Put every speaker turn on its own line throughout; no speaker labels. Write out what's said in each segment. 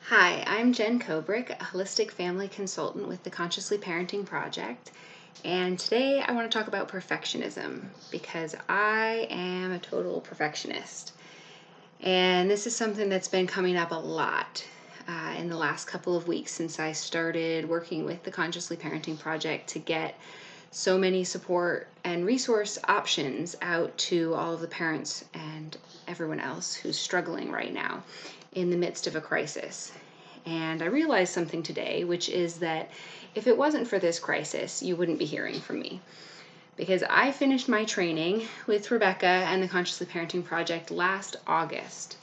Hi, I'm Jen Kobrick, a holistic family consultant with the Consciously Parenting Project. And today I want to talk about perfectionism because I am a total perfectionist. And this is something that's been coming up a lot in the last couple of weeks since I started working with the Consciously Parenting Project to get so many support and resource options out to all of the parents and everyone else who's struggling right now in the midst of a crisis. And I realized something today, which is that if it wasn't for this crisis, you wouldn't be hearing from me. Because I finished my training with Rebecca and the Consciously Parenting Project last August.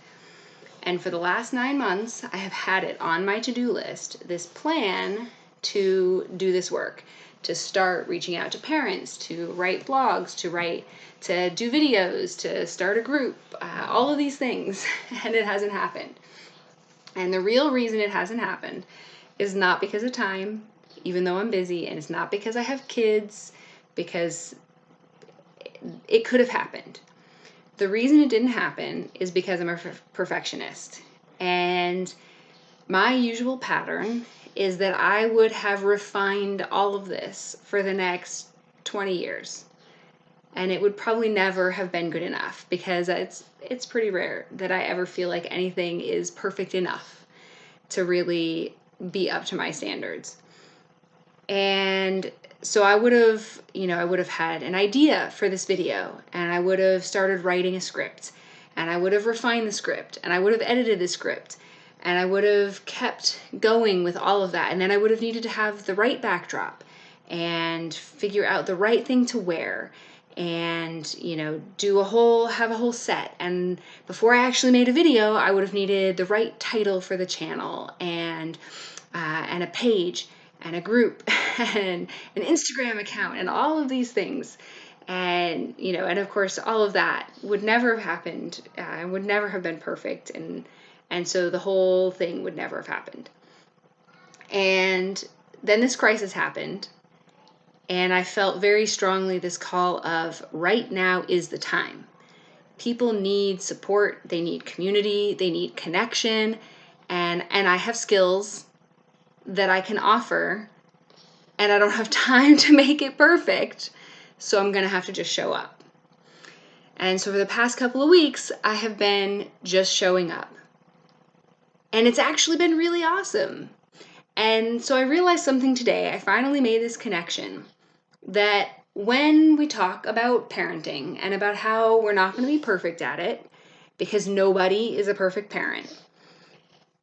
And for the last 9 months, I have had it on my to-do list, this plan to do this work, to start reaching out to parents, to write blogs, to do videos, to start a group, all of these things, and it hasn't happened. And the real reason it hasn't happened is not because of time, even though I'm busy, and it's not because I have kids, because it could have happened. The reason it didn't happen is because I'm a perfectionist. And my usual pattern is that I would have refined all of this for the next 20 years. And it would probably never have been good enough because it's pretty rare that I ever feel like anything is perfect enough to really be up to my standards. And so I would have had an idea for this video, and I would have started writing a script, and I would have refined the script, and I would have edited the script, and I would have kept going with all of that. And then I would have needed to have the right backdrop and figure out the right thing to wear and have a whole set. And before I actually made a video, I would have needed the right title for the channel and a page and a group and an Instagram account and all of these things. And and of course all of that would never have happened and would never have been perfect, and so the whole thing would never have happened. And then this crisis happened. And I felt very strongly this call of right now is the time. People need support, they need community, they need connection, and I have skills that I can offer, and I don't have time to make it perfect, so I'm going to have to just show up. And so for the past couple of weeks, I have been just showing up. And it's actually been really awesome. And so I realized something today. I finally made this connection that when we talk about parenting and about how we're not going to be perfect at it, because nobody is a perfect parent,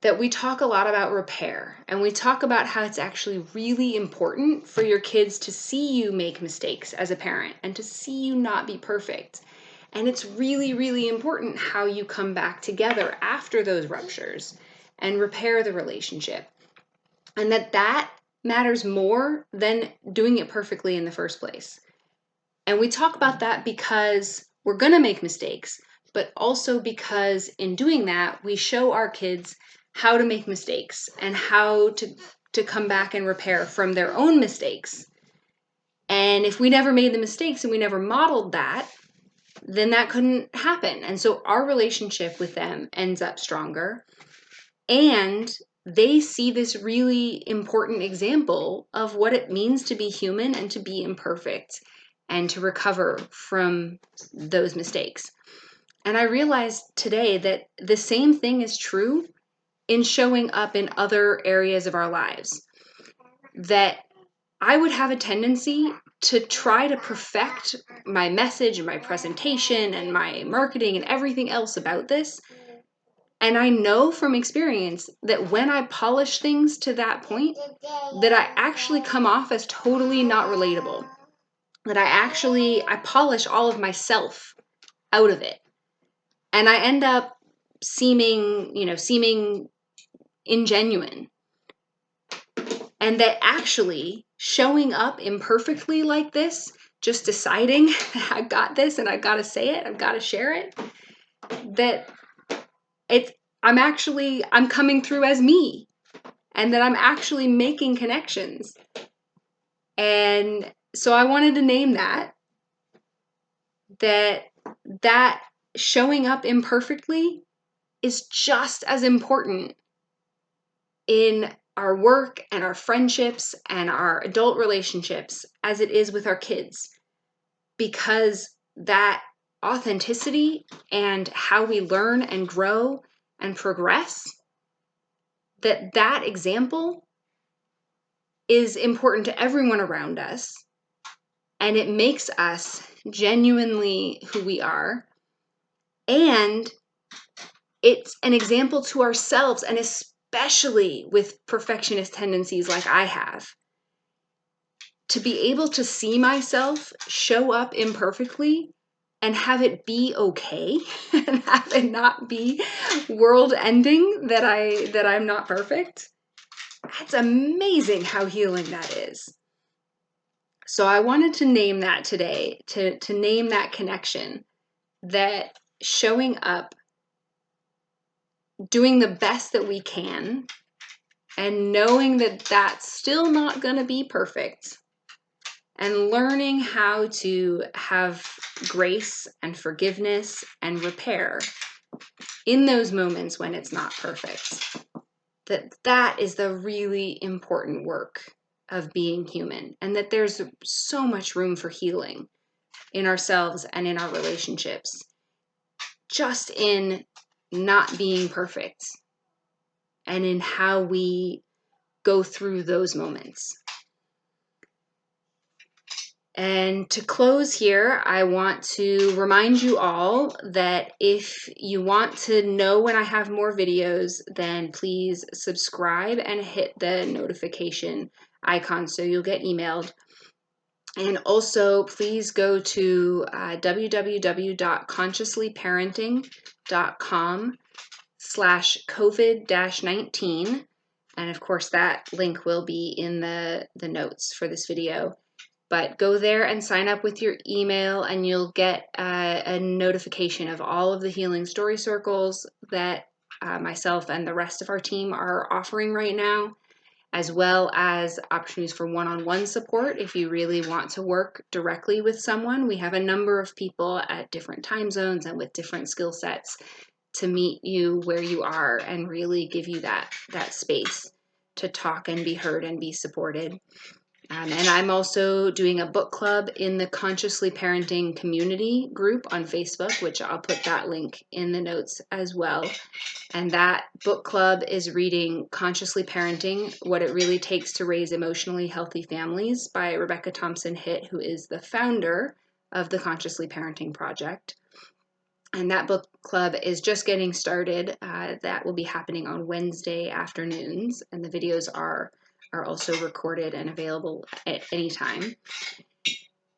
that we talk a lot about repair, and we talk about how it's actually really important for your kids to see you make mistakes as a parent and to see you not be perfect. And it's really, really important how you come back together after those ruptures and repair the relationship. And that matters more than doing it perfectly in the first place. And we talk about that because we're going to make mistakes, but also because in doing that, we show our kids how to make mistakes and how to come back and repair from their own mistakes. And if we never made the mistakes and we never modeled that, then that couldn't happen. And so our relationship with them ends up stronger. And they see this really important example of what it means to be human and to be imperfect and to recover from those mistakes. And I realized today that the same thing is true in showing up in other areas of our lives. That I would have a tendency to try to perfect my message and my presentation and my marketing and everything else about this. And I know from experience that when I polish things to that point, that I actually come off as totally not relatable. That I polish all of myself out of it. And I end up seeming ingenuine. And that actually showing up imperfectly like this, just deciding that I've got this and I've got to say it, I've got to share it, that I'm coming through as me, and that I'm actually making connections. And so I wanted to name that showing up imperfectly is just as important in our work and our friendships and our adult relationships as it is with our kids, because that authenticity and how we learn and grow and progress, that example is important to everyone around us, and it makes us genuinely who we are, and it's an example to ourselves, and especially with perfectionist tendencies like I have, to be able to see myself show up imperfectly and have it be okay and have it not be world ending that I'm not perfect. It's amazing how healing that is. So I wanted to name that today, to name that connection, that showing up, doing the best that we can, and knowing that that's still not going to be perfect, and learning how to have grace and forgiveness and repair in those moments when it's not perfect. That is the really important work of being human, and that there's so much room for healing in ourselves and in our relationships, just in not being perfect and in how we go through those moments. And to close here, I want to remind you all that if you want to know when I have more videos, then please subscribe and hit the notification icon so you'll get emailed. And also, please go to www.consciouslyparenting.com/COVID-19. And of course, that link will be in the notes for this video. But go there and sign up with your email, and you'll get a notification of all of the healing story circles that myself and the rest of our team are offering right now, as well as opportunities for one-on-one support if you really want to work directly with someone. We have a number of people at different time zones and with different skill sets to meet you where you are and really give you that space to talk and be heard and be supported. And I'm also doing a book club in the Consciously Parenting community group on Facebook, which I'll put that link in the notes as well. And that book club is reading Consciously Parenting, What It Really Takes to Raise Emotionally Healthy Families by Rebecca Thompson Hitt, who is the founder of the Consciously Parenting Project. And that book club is just getting started. That will be happening on Wednesday afternoons, and the videos are also recorded and available at any time.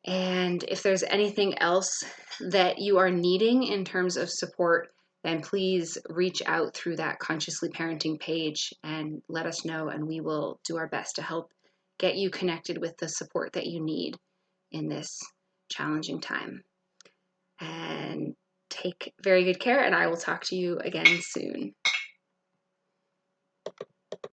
And if there's anything else that you are needing in terms of support, then please reach out through that Consciously Parenting page and let us know, and we will do our best to help get you connected with the support that you need in this challenging time. And take very good care, and I will talk to you again soon.